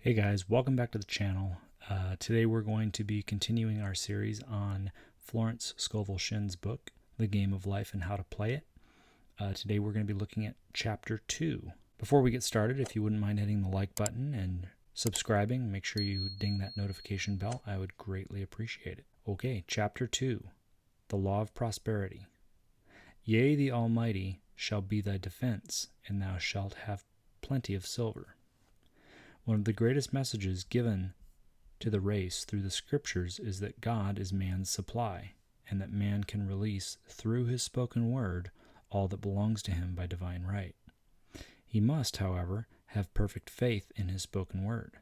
Hey guys, welcome back to the channel. Today we're going to be continuing our series on Florence Scovel Shinn's book, The Game of Life and How to Play It. Today we're going to be looking at Chapter 2. Before we get started, if you wouldn't mind hitting the like button and subscribing, make sure you ding that notification bell. I would greatly appreciate it. Okay, Chapter 2, The Law of Prosperity. Yea, the Almighty shall be thy defense, and thou shalt have plenty of silver. One of the greatest messages given to the race through the scriptures is that God is man's supply, and that man can release through his spoken word all that belongs to him by divine right. He must, however, have perfect faith in his spoken word.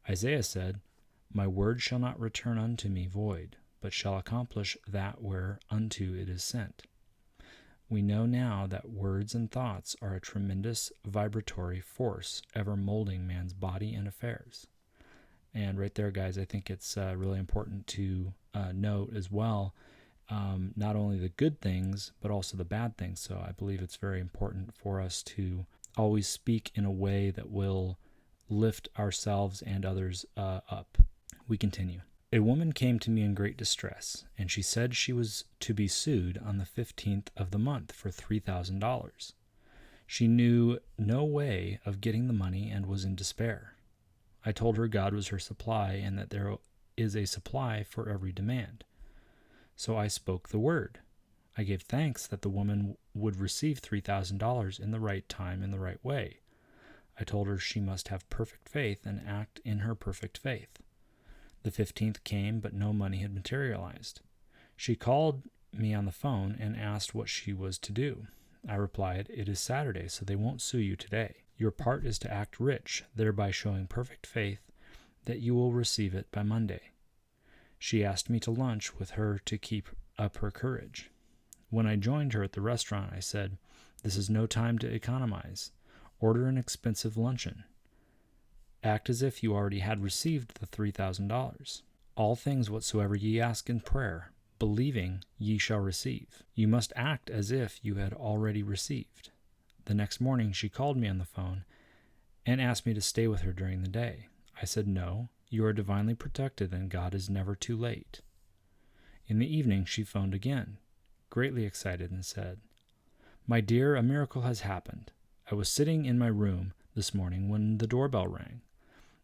Isaiah said, "My word shall not return unto me void, but shall accomplish that whereunto it is sent." We know now that words and thoughts are a tremendous vibratory force ever molding man's body and affairs. And right there, guys, I think it's really important to note as well, not only the good things, but also the bad things. So I believe it's very important for us to always speak in a way that will lift ourselves and others up. We continue. A woman came to me in great distress, and she said she was to be sued on the 15th of the month for $3,000. She knew no way of getting the money and was in despair. I told her God was her supply and that there is a supply for every demand. So I spoke the word. I gave thanks that the woman would receive $3,000 in the right time in the right way. I told her she must have perfect faith and act in her perfect faith. The 15th came, but no money had materialized. She called me on the phone and asked what she was to do. I replied, "It is Saturday, so they won't sue you today. Your part is to act rich, thereby showing perfect faith that you will receive it by Monday." She asked me to lunch with her to keep up her courage. When I joined her at the restaurant, I said, "This is no time to economize. Order an expensive luncheon. Act as if you already had received the $3,000. All things whatsoever ye ask in prayer, believing ye shall receive." You must act as if you had already received. The next morning she called me on the phone and asked me to stay with her during the day. I said, "No, you are divinely protected and God is never too late." In the evening she phoned again, greatly excited, and said, "My dear, a miracle has happened. I was sitting in my room this morning when the doorbell rang.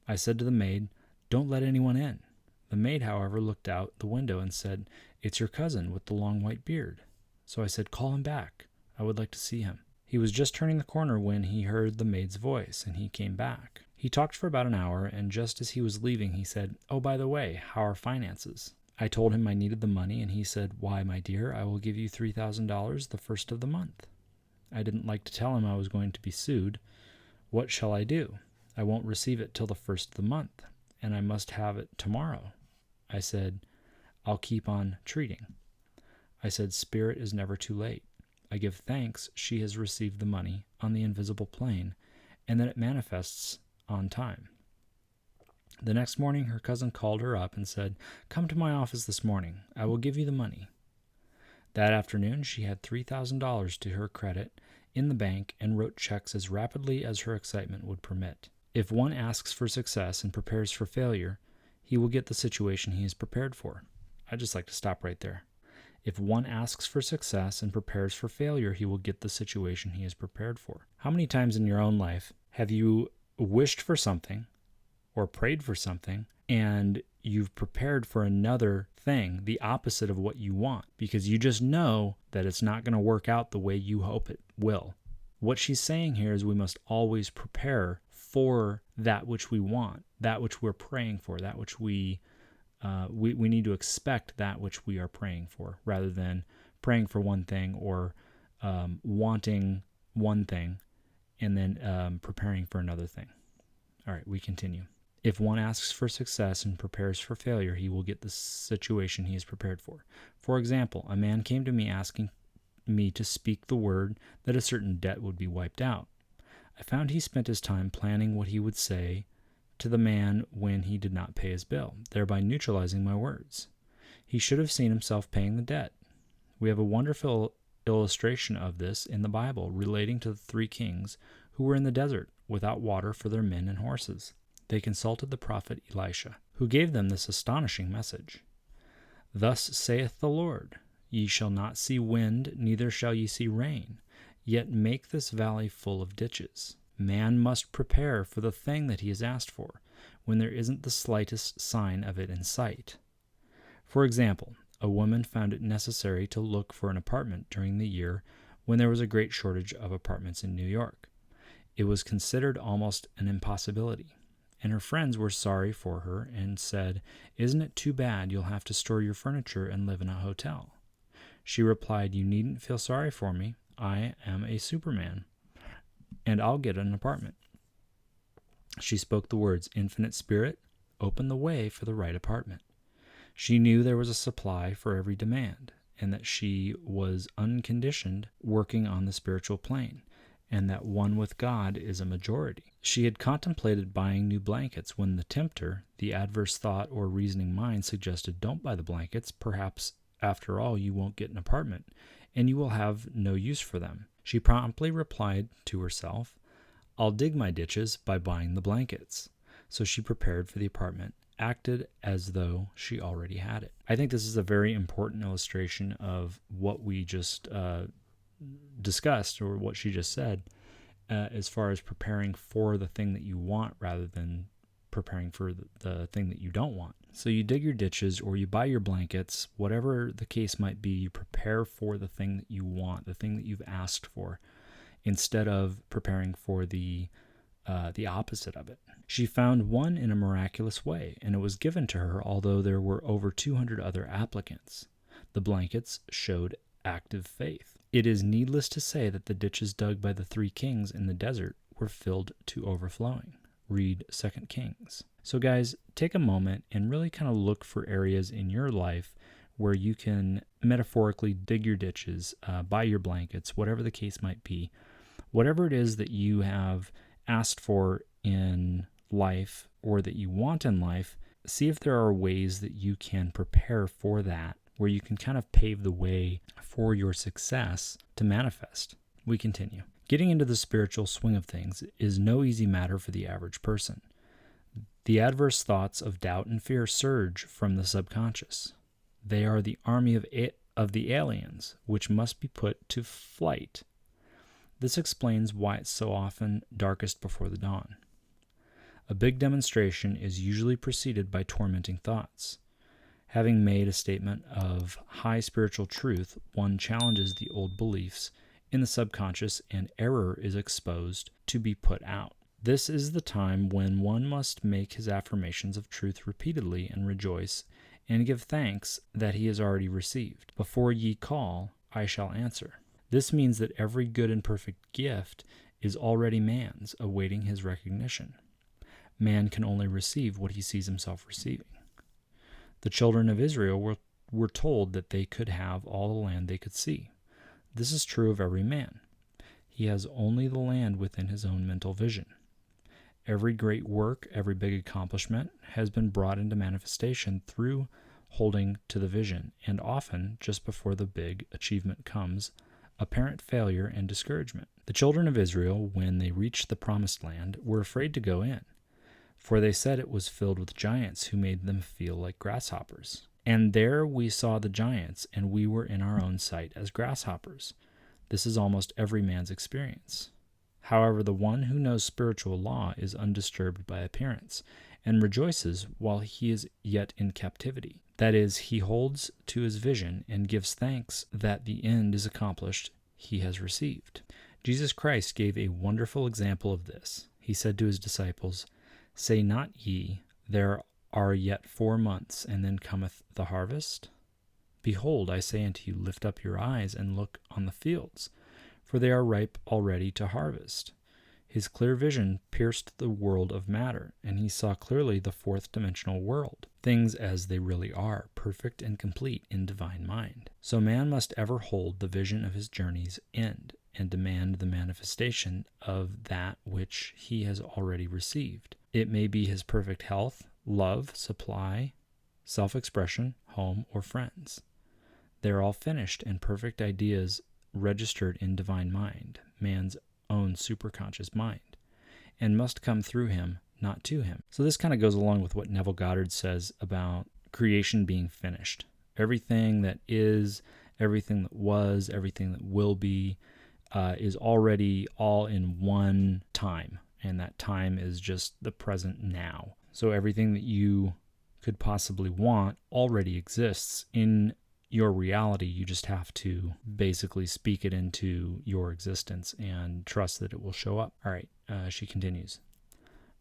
I said to the maid, 'Don't let anyone in.' The maid, however, looked out the window and said, 'It's your cousin with the long white beard.' So I said, 'Call him back. I would like to see him.' He was just turning the corner when he heard the maid's voice, and he came back. He talked for about an hour, and just as he was leaving, he said, 'Oh, by the way, how are finances?' I told him I needed the money, and he said, 'Why, my dear, I will give you $3,000 the first of the month.' I didn't like to tell him I was going to be sued. What shall I do? I won't receive it till the first of the month, and I must have it tomorrow. I said, 'I'll keep on treating.' I said, 'Spirit is never too late.' I give thanks she has received the money on the invisible plane, and that it manifests on time. The next morning her cousin called her up and said, 'Come to my office this morning. I will give you the money.' That afternoon she had $3,000 to her credit in the bank and wrote checks as rapidly as her excitement would permit. If one asks for success and prepares for failure, he will get the situation he is prepared for." I'd just like to stop right there. If one asks for success and prepares for failure, he will get the situation he is prepared for. How many times in your own life have you wished for something or prayed for something and you've prepared for another thing, the opposite of what you want, because you just know that it's not going to work out the way you hope it will? What she's saying here is we must always prepare for that which we want, that which we're praying for, that which we need to expect that which we are praying for, rather than praying for one thing or wanting one thing and then preparing for another thing. All right, we continue. If one asks for success and prepares for failure, he will get the situation he is prepared for. For example, a man came to me asking me to speak the word that a certain debt would be wiped out. I found he spent his time planning what he would say to the man when he did not pay his bill, thereby neutralizing my words. He should have seen himself paying the debt. We have a wonderful illustration of this in the Bible relating to the 3 kings who were in the desert without water for their men and horses. they consulted the prophet Elisha, who gave them this astonishing message. Thus saith the Lord, Ye shall not see wind, neither shall ye see rain, yet make this valley full of ditches. Man must prepare for the thing that he has asked for, when there isn't the slightest sign of it in sight. For example, a woman found it necessary to look for an apartment during the year when there was a great shortage of apartments in New York. It was considered almost an impossibility, and her friends were sorry for her and said, Isn't it too bad you'll have to store your furniture and live in a hotel? She replied, You needn't feel sorry for me. I am a Superman, and I'll get an apartment. She spoke the words, Infinite Spirit, open the way for the right apartment. She knew there was a supply for every demand, and that she was unconditioned working on the spiritual plane, and that one with God is a majority. She had contemplated buying new blankets when the tempter, the adverse thought or reasoning mind, suggested, Don't buy the blankets. Perhaps, after all, you won't get an apartment, and you will have no use for them. She promptly replied to herself, I'll dig my ditches by buying the blankets. So she prepared for the apartment, acted as though she already had it. I think this is a very important illustration of what we just discussed, or what she just said, as far as preparing for the thing that you want rather than preparing for the thing that you don't want. So you dig your ditches, or you buy your blankets, whatever the case might be, you prepare for the thing that you want, the thing that you've asked for, instead of preparing for the opposite of it. She found one in a miraculous way, and it was given to her, although there were over 200 other applicants. The blankets showed active faith. It is needless to say that the ditches dug by the 3 kings in the desert were filled to overflowing. Read 2 Kings. So guys, take a moment and really kind of look for areas in your life where you can metaphorically dig your ditches, buy your blankets, whatever the case might be. Whatever it is that you have asked for in life or that you want in life, see if there are ways that you can prepare for that, where you can kind of pave the way for your success to manifest. We continue. Getting into the spiritual swing of things is no easy matter for the average person. The adverse thoughts of doubt and fear surge from the subconscious. They are the army of the aliens, which must be put to flight. This explains why it's so often darkest before the dawn. A big demonstration is usually preceded by tormenting thoughts. Having made a statement of high spiritual truth, one challenges the old beliefs in the subconscious, and error is exposed to be put out. This is the time when one must make his affirmations of truth repeatedly and rejoice and give thanks that he has already received. Before ye call, I shall answer. This means that every good and perfect gift is already man's, awaiting his recognition. Man can only receive what he sees himself receiving. The children of Israel were told that they could have all the land they could see. This is true of every man. He has only the land within his own mental vision. Every great work, every big accomplishment has been brought into manifestation through holding to the vision, and often, just before the big achievement comes, apparent failure and discouragement. The children of Israel, when they reached the promised land, were afraid to go in, for they said it was filled with giants who made them feel like grasshoppers. And there we saw the giants, and we were in our own sight as grasshoppers. This is almost every man's experience. However, the one who knows spiritual law is undisturbed by appearance, and rejoices while he is yet in captivity. That is, he holds to his vision and gives thanks that the end is accomplished he has received. Jesus Christ gave a wonderful example of this. He said to his disciples, Say not ye, there are yet 4 months, and then cometh the harvest? Behold, I say unto you, lift up your eyes and look on the fields, for they are ripe already to harvest. His clear vision pierced the world of matter, and he saw clearly the 4th-dimensional world, things as they really are, perfect and complete in divine mind. So man must ever hold the vision of his journey's end, and demand the manifestation of that which he has already received. It may be his perfect health, love, supply, self-expression, home, or friends. They are all finished and perfect ideas registered in divine mind, man's own superconscious mind, and must come through him, not to him. So this kind of goes along with what Neville Goddard says about creation being finished. Everything that is, everything that was, everything that will be is already all in one time. And that time is just the present now. So everything that you could possibly want already exists in your reality. You just have to basically speak it into your existence and trust that it will show up. All right, she continues.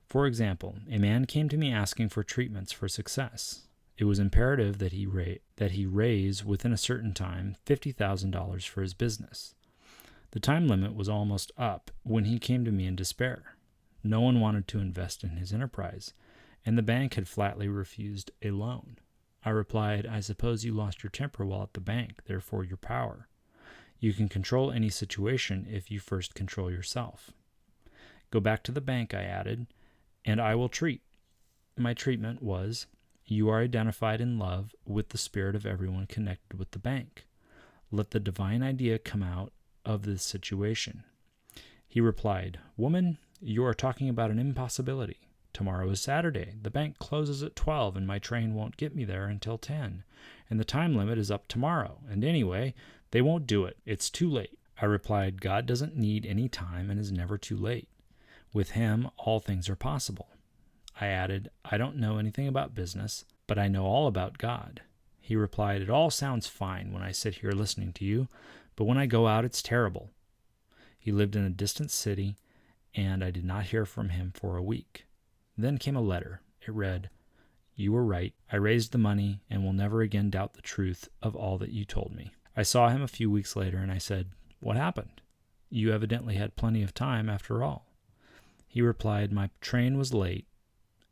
For example, a man came to me asking for treatments for success. It was imperative that he raise within a certain time $50,000 for his business. The time limit was almost up when he came to me in despair. No one wanted to invest in his enterprise, and the bank had flatly refused a loan. I replied, I suppose you lost your temper while at the bank, therefore your power. You can control any situation if you first control yourself. Go back to the bank, I added, and I will treat. My treatment was, you are identified in love with the spirit of everyone connected with the bank. Let the divine idea come out of this situation. He replied, Woman, you are talking about an impossibility. Tomorrow is Saturday. The bank closes at 12, and my train won't get me there until 10. And the time limit is up tomorrow. And anyway, they won't do it. It's too late. I replied, God doesn't need any time and is never too late. With him, all things are possible. I added, I don't know anything about business, but I know all about God. He replied, It all sounds fine when I sit here listening to you, but when I go out, it's terrible. He lived in a distant city, and I did not hear from him for a week. Then came a letter. It read, You were right. I raised the money and will never again doubt the truth of all that you told me. I saw him a few weeks later, and I said, What happened? You evidently had plenty of time after all. He replied, My train was late,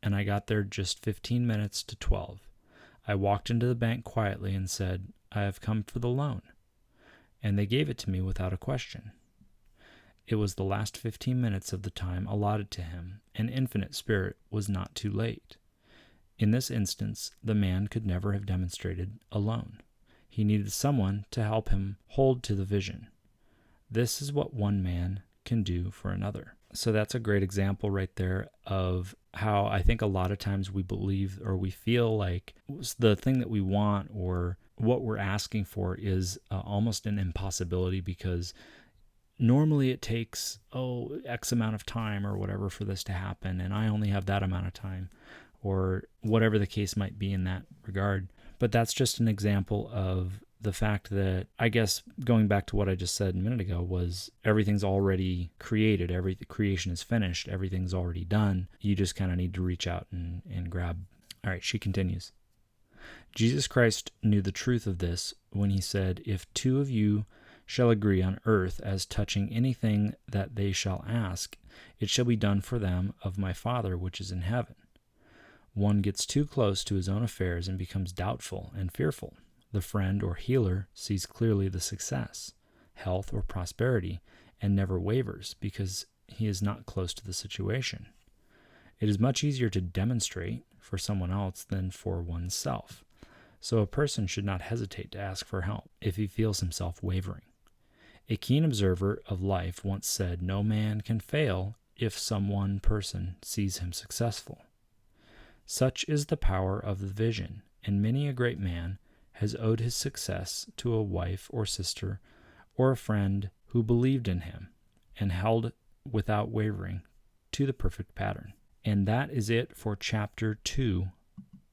and I got there just 15 minutes to 12. I walked into the bank quietly and said, I have come for the loan. And they gave it to me without a question. It was the last 15 minutes of the time allotted to him, and Infinite Spirit was not too late. In this instance, the man could never have demonstrated alone. He needed someone to help him hold to the vision. This is what one man can do for another. So that's a great example right there of how I think a lot of times we believe or we feel like the thing that we want or what we're asking for is almost an impossibility because normally it takes, X amount of time or whatever for this to happen, and I only have that amount of time, or whatever the case might be in that regard. But that's just an example of the fact that, I guess, going back to what I just said a minute ago, was everything's already created, creation is finished, everything's already done. You just kind of need to reach out and grab. All right, she continues. Jesus Christ knew the truth of this when he said, If two of you shall agree on earth as touching anything that they shall ask, it shall be done for them of my Father which is in heaven. One gets too close to his own affairs and becomes doubtful and fearful. The friend or healer sees clearly the success, health, or prosperity, and never wavers because he is not close to the situation. It is much easier to demonstrate for someone else than for oneself. So a person should not hesitate to ask for help if he feels himself wavering. A keen observer of life once said, No man can fail if some one person sees him successful. Such is the power of the vision, and many a great man has owed his success to a wife or sister or a friend who believed in him and held without wavering to the perfect pattern. And that is it for Chapter 2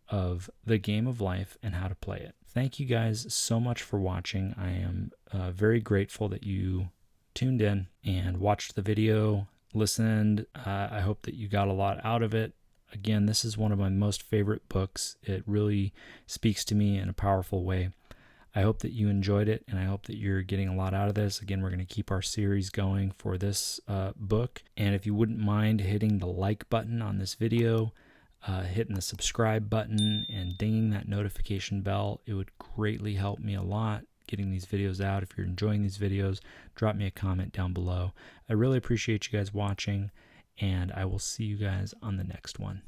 of The Game of Life and How to Play It. Thank you guys so much for watching. I am very grateful that you tuned in and watched the video, listened. I hope that you got a lot out of it. Again, this is one of my most favorite books. It really speaks to me in a powerful way. I hope that you enjoyed it, and I hope that you're getting a lot out of this. Again, we're going to keep our series going for this book. And if you wouldn't mind hitting the like button on this video, hitting the subscribe button, and dinging that notification bell, it would greatly help me a lot getting these videos out. If you're enjoying these videos, drop me a comment down below. I really appreciate you guys watching, and I will see you guys on the next one.